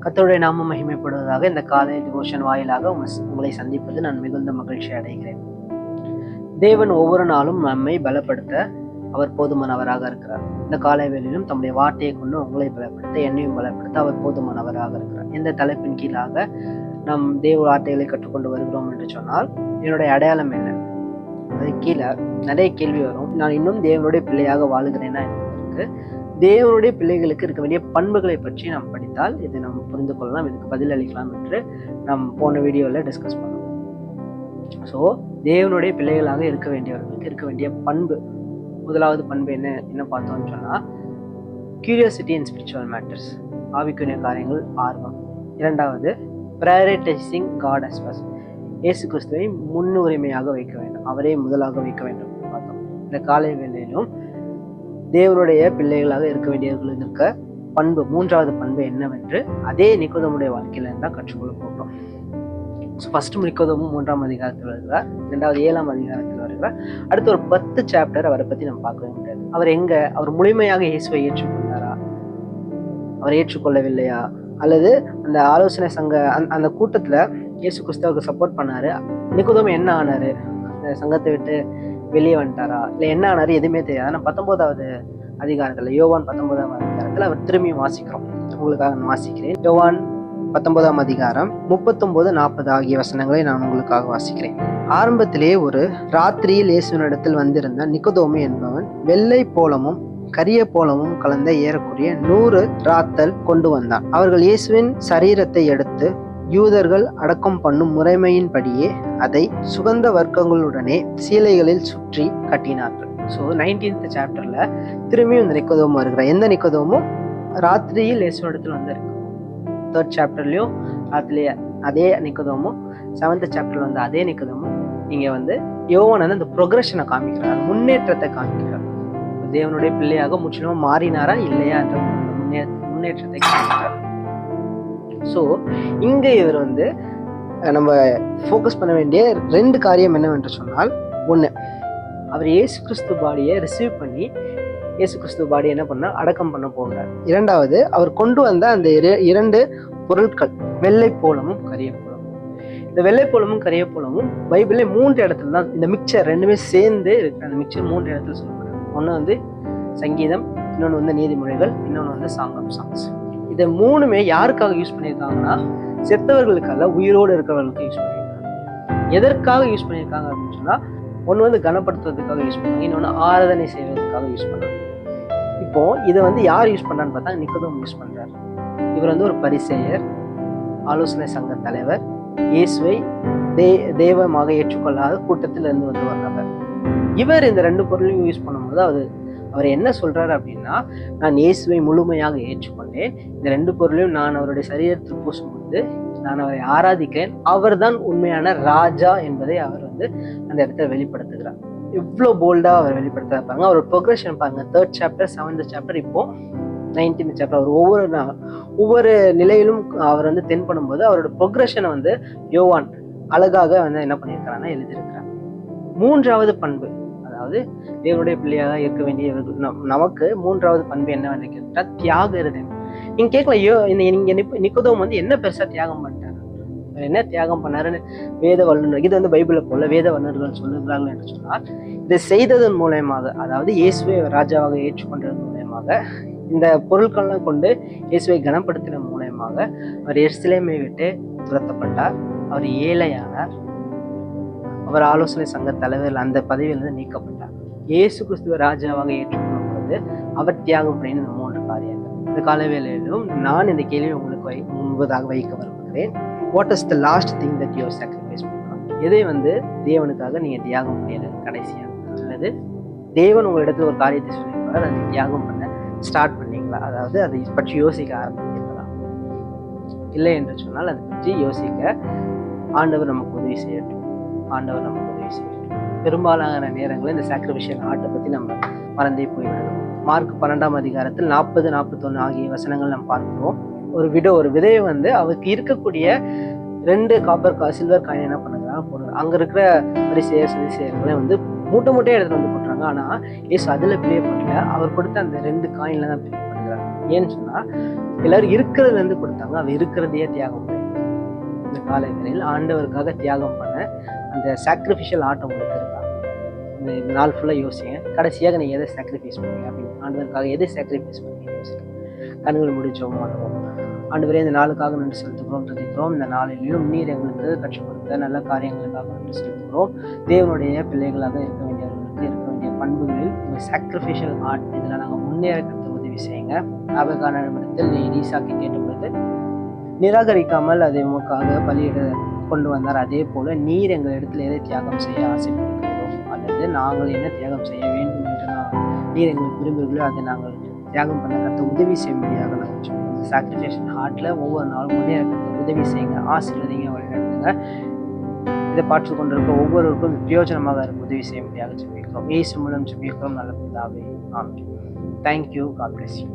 கர்த்தருடைய நாமம் மகிமைப்படுவதாக. இந்த காலை டிவோஷன் வாயிலாக உங்களை சந்திப்பது நான் மிகுந்த மகிழ்ச்சி அடைகிறேன். தேவன் ஒவ்வொரு நாளும் நம்மை பலப்படுத்த அவர் போதுமானவராக இருக்கிறார். இந்த காலை வேளையிலும் தம்முடைய வார்த்தையை கொண்டு உங்களை பலப்படுத்த, என்னையும் பலப்படுத்த அவர் போதுமானவராக இருக்கிறார். இந்த தலைப்பின் கீழாக நம் தேவ வார்த்தைகளை கற்றுக்கொண்டு வருகிறோம் என்று சொன்னால் என்னுடைய அடையாளம் என்ன? அது கீழே நிறைய கேள்வி வரும். நான் இன்னும் தேவனுடைய பிள்ளையாக வாழுகிறேன்னா என்பதற்கு தேவனுடைய பிள்ளைகளுக்கு இருக்க வேண்டிய பண்புகளை பற்றி நாம் படித்தால் இதை நம்ம புரிந்து கொள்ளலாம், இதுக்கு பதில் அளிக்கலாம் என்று நாம் போன வீடியோவில் டிஸ்கஸ் பண்ணோம். ஸோ தேவனுடைய பிள்ளைகளாக இருக்க வேண்டியவர்களுக்கு இருக்க வேண்டிய பண்பு, முதலாவது பண்பு என்ன பார்த்தோம்னு சொன்னால் கியூரியாசிட்டி இன் ஸ்பிரிச்சுவல் மேட்டர்ஸ், ஆவிக்குரிய காரியங்கள் ஆர்வம். இரண்டாவது ப்ரையாரிட்டைசிங் காட் அஸ் ஃபர்ஸ்ட், இயேசு கிறிஸ்துவை முன்னுரிமையாக வைக்க வேண்டும், அவரே முதலாக வைக்க வேண்டும் பார்த்தோம். இந்த காலை வேளையிலும் தேவனுடைய பிள்ளைகளாக இருக்க வேண்டியவர்களுக்கு இருக்க பண்பு, மூன்றாவது பண்பு என்னவென்று அதே நிக்கோதேமுடைய வாழ்க்கையில இருந்தால் கற்றுக்கொள்ள போகிறோம். ஸோ ஃபர்ஸ்ட் நிக்கோதேமு 3ஆம் அதிகாரத்தில் வருகிறார், 2வது 7ஆம் அதிகாரத்தில் வருகிறார். அடுத்து ஒரு 10 சாப்டர் அவரை பற்றி நம்ம பார்க்கவே முடியாது. அவர் முழுமையாக இயேசுவை ஏற்றுக்கொண்டாரா, அவர் ஏற்றுக்கொள்ளவில்லையா, அல்லது அந்த ஆலோசனை சங்க அந்த கூட்டத்தில் இயேசு கிறிஸ்துவுக்கு சப்போர்ட் பண்ணாரு, நிக்கோதேமு என்ன ஆனாரு, அந்த சங்கத்தை விட்டு வெளியே வந்துட்டாரா, இல்லை என்ன ஆனாரு, எதுவுமே தெரியாது. ஆனால் 19வது அதிகாரத்தில், யோவான் 19ஆம் அதிகாரத்தில் அவர் திரும்பியும் வாசிக்கிறோம். உங்களுக்காக நான் வாசிக்கிறேன். யோவான் 19ஆம் அதிகாரம் 39-40 ஆகிய வசனங்களை நான் உங்களுக்காக வாசிக்கிறேன். ஆரம்பத்திலே ஒரு ராத்திரியில் இயேசுவினிடத்தில் வந்திருந்த நிக்கோதேமு என்பவன் வெள்ளை போலமும் கரிய போலமும் கலந்த ஏறக்குறைய 100 ராத்தல் கொண்டு வந்தான். அவர்கள் இயேசுவின் சரீரத்தை எடுத்து யூதர்கள் அடக்கம் பண்ணும் முறைமையின்படியே அதை சுகந்த வர்க்கங்களுடனே சீலைகளில் சுற்றி கட்டினார்கள். ஸோ 19th சாப்டர்ல திரும்பியும் இந்த நிக்கோதேமு வருகிறார். எந்த நிக்கோதேமு? ராத்திரியில் இயேசுவினிடத்தில் வந்து இருக்கு. 3rd சாப்டர்லயும் ராத்திரியே அதே நிக்கோதேமு, 7th சாப்டர்ல வந்து அதே நிக்கோதேமு. இங்க வந்து யோவான் வந்து அந்த ப்ரொக்ரெஷனை காமிக்கிறார், முன்னேற்றத்தை காமிக்கிறார். தேவனுடைய பிள்ளையாக முற்றிலும் மாறினாரா இல்லையா என்ற முன்னேற்றத்தை காமிக்கிறார். ஸோ இங்கே இவர் வந்து நம்ம ஃபோக்கஸ் பண்ண வேண்டிய 2 காரியம் என்னவென்று சொன்னால், ஒன்று, அவர் இயேசு கிறிஸ்து பாடியை ரிசீவ் பண்ணி இயேசு கிறிஸ்து பாடியை என்ன பண்ண அடக்கம் பண்ண போகிறார். இரண்டாவது, அவர் கொண்டு வந்த அந்த 2 பொருட்கள், வெள்ளை போலமும் கரிய போலமும். இந்த வெள்ளை போலமும் கரிய போலமும் பைபிள்ல 3 இடத்துல தான் இந்த மிக்சர் ரெண்டுமே சேர்ந்து இருக்கு. அந்த மிக்சர் 3 இடத்துல சொல்லப்படுது. ஒன்று வந்து சங்கீதம், இன்னொன்று வந்து நீதிமொழிகள், இன்னொன்று வந்து சாங் ஆஃப் சாங்ஸ். இதை 3மே யாருக்காக யூஸ் பண்ணியிருக்காங்கன்னா செத்தவர்களுக்கு அல்ல, உயிரோடு இருக்கிறவர்களுக்கு யூஸ் பண்ணியிருக்காங்க. எதற்காக யூஸ் பண்ணியிருக்காங்க அப்படின்னு சொன்னா, ஒன்று வந்து கனப்படுத்துவதற்காக யூஸ் பண்ணாங்க, இன்னொன்று ஆராதனை செய்வதற்காக யூஸ் பண்ணாங்க. இப்போ இதை வந்து யார் யூஸ் பண்றான்னு பார்த்தா நிக்கோதேமு யூஸ் பண்றாரு. இவர் வந்து ஒரு பரிசேயர், ஆலோசனை சங்க தலைவர், இயேசுவை தெய்வமாக ஏற்றுக்கொள்ளாத கூட்டத்தில் இருந்து வந்து வர்றவர். இவர் இந்த 2 பொருளையும் யூஸ் பண்ணும்போது அவர் என்ன சொல்றாரு அப்படின்னா, நான் இயேசுவை முழுமையாக ஏற்றுக்கொண்டேன், இந்த 2 பொருளையும் நான் அவருடைய சரீரத்தில் பூசும்போது நான் அவரை ஆராதிக்கிறேன், அவர் தான் உண்மையான ராஜா என்பதை அவர் வந்து அந்த இடத்துல வெளிப்படுத்துகிறார். எவ்வளோ போல்டா அவர் வெளிப்படுத்துறாரு பாருங்க. அவர் ப்ரொக்ரெஷன் பாருங்க. 3rd சாப்டர், 7th சாப்டர், இப்போ 19th சாப்டர். அவர் ஒவ்வொரு நிலையிலும் அவர் வந்து தென்படும் போது அவரோட ப்ரொக்ரெஷனை வந்து யோவான் அழகாக வந்து என்ன பண்ணியிருக்கிறான்னா எழுதியிருக்கிறார். 3வது பண்பு, அதாவது தேவனுடைய பிள்ளையாக இருக்க வேண்டியவர்கள் நமக்கு 3வது பண்பு என்னவென்று கேட்டால் தியாக இருதயம். நீங்க கேட்கலாம், நீங்க நிக்கோதேமு வந்து என்ன பெருசா தியாகம் பண்ணிட்டாரு, என்ன தியாகம் பண்ணாருன்னு வேத வல்லுநர், இது வந்து பைபிளை போல வேத வல்லுநர்கள் சொல்லுகிறார்கள் என்று சொன்னால், இதை செய்ததன் மூலயமாக, அதாவது இயேசுவை ராஜாவாக ஏற்றுக்கொண்டதன் மூலயமாக, இந்த பொருட்கள்லாம் கொண்டு இயேசுவை கனப்படுத்தின மூலயமாக அவர் எருசலேமை விட்டு துரத்தப்பட்டார், அவர் ஏழையானார், அவர் ஆலோசனை சங்க தலைவர் அந்த பதவியிலிருந்து நீக்கப்பட்டார். இயேசு கிறிஸ்துவ ராஜாவாக ஏற்றுக்கொள்ளும் பொழுது அவர் தியாகம் பண்ணின இந்த 3 காரியங்கள். இந்த காலவேளையிலும் நான் இந்த கேள்வி உங்களுக்கு முன்பதாக வைக்க விரும்புகிறேன். What is the last thing that you sacrifice பண்ணுறோம்? எதை வந்து தேவனுக்காக நீங்க தியாகம் பண்ணியது கடைசியா, அல்லது தேவன் உங்களிடத்துல ஒரு காரியத்தை சொல்லியிருப்பார், அதை தியாகம் பண்ண ஸ்டார்ட் பண்ணீங்களா? அதாவது அதை பற்றி யோசிக்க ஆரம்பிக்கிறீங்களா? இல்லை என்று சொன்னால் அதை பற்றி யோசிக்க ஆண்டவர் நமக்கு உதவி செய்யட்டும். ஆண்டவர் நமக்கு உதவி செய்யட்டும். பெரும்பாலான நேரங்களில் இந்த சாக்ரிஃபிஷியல் ஆர்ட்டை பற்றி நம்ம மறந்தே போய்விடுவோம். மார்க் 12ஆம் அதிகாரத்தில் 40-41 ஆகிய வசனங்கள் நம்ம பார்க்கிறோம். ஒரு விதையை வந்து அவருக்கு இருக்கக்கூடிய 2 சில்வர் காயின் என்ன பண்ணுறாங்க போடுறாங்க. அங்கே இருக்கிற பரிசேயர் சதுசேயர்களை வந்து மூட்டையே எடுத்துட்டு வந்து போட்டுறாங்க. ஆனால் இயேசு அதில் பிரியப்படல, அவர் கொடுத்த அந்த 2 காயின்ல தான் பிரியப்படுகிறார். ஏன்னு சொன்னா எல்லாரும் இருக்கிறதுல இருந்து கொடுத்தாங்க, அவ இருக்கிறதையே தியாகம் பண்ணி இந்த காலங்களில் ஆண்டவருக்காக தியாகம் பண்ண அந்த சாக்ரிஃபிஷியல் ஆட்டம் உங்களுக்கு இருக்கா? இந்த நாள் ஃபுல்லாக யோசிங்க, கடைசியாக நீ எதை சாக்ரிஃபைஸ் பண்ணுவீங்க அப்படின்னு ஆண்டவருக்காக எதை சாக்ரிஃபைஸ் பண்ணுவீங்க யோசிங்க. கண்கள் முடிச்சோம் பண்ணுவோம். ஆண்டவரே இந்த நாளுக்காக நன்றி செலுத்துகிறோம், துதிக்கிறோம். இந்த நாளிலும் நீர் எங்களுக்கு கற்றுக் கொடுத்த நல்ல காரியங்களுக்காக நன்றி செலுத்துகிறோம். தேவனுடைய பிள்ளைகளாக இருக்க வேண்டியவர்களுக்கு இருக்க வேண்டிய பண்புகளில் உங்கள் சாக்ரிஃபிஷியல் ஆர்ட் இதில் நாங்கள் முன்னேறத்துக்கு உதவி செய்யுங்க. ஆபகான இடத்தில் நீ ஈசாக்கை கேட்டுள்ளது நிராகரிக்காமல் அதை உமக்காக பலியிட கொண்டு வந்தார். அதே போல நீர் எங்கள் இடத்துல எதை தியாகம் செய்ய ஆசைப்படுகிறோம் அல்லது நாங்கள் என்ன தியாகம் செய்ய வேண்டும் என்று நீர் எங்களுக்கு விரும்புகிறீர்களோ அதை நாங்கள் தியாகம் பண்ண கற்று உதவி செய்யும்படியாக நாங்கள் சொல்லுவோம். சாக்ரிஃபிகேஷன் ஹார்ட்ல ஒவ்வொரு நாளும் முன்னேற கற்று உதவி செய்யுங்க, ஆசீர்வதிங்க, வழிநடத்துங்க. இதை பார்த்து கொண்டிருக்க ஒவ்வொருவருக்கும் பிரயோஜனமாக இருக்க உதவி செய்யும்படியாக ஜெபிக்கிறோம். இயேசு மூலம் ஜெபிக்கிறோம் நல்ல பிதாவே, ஆமென். தேங்க்யூ. God bless you.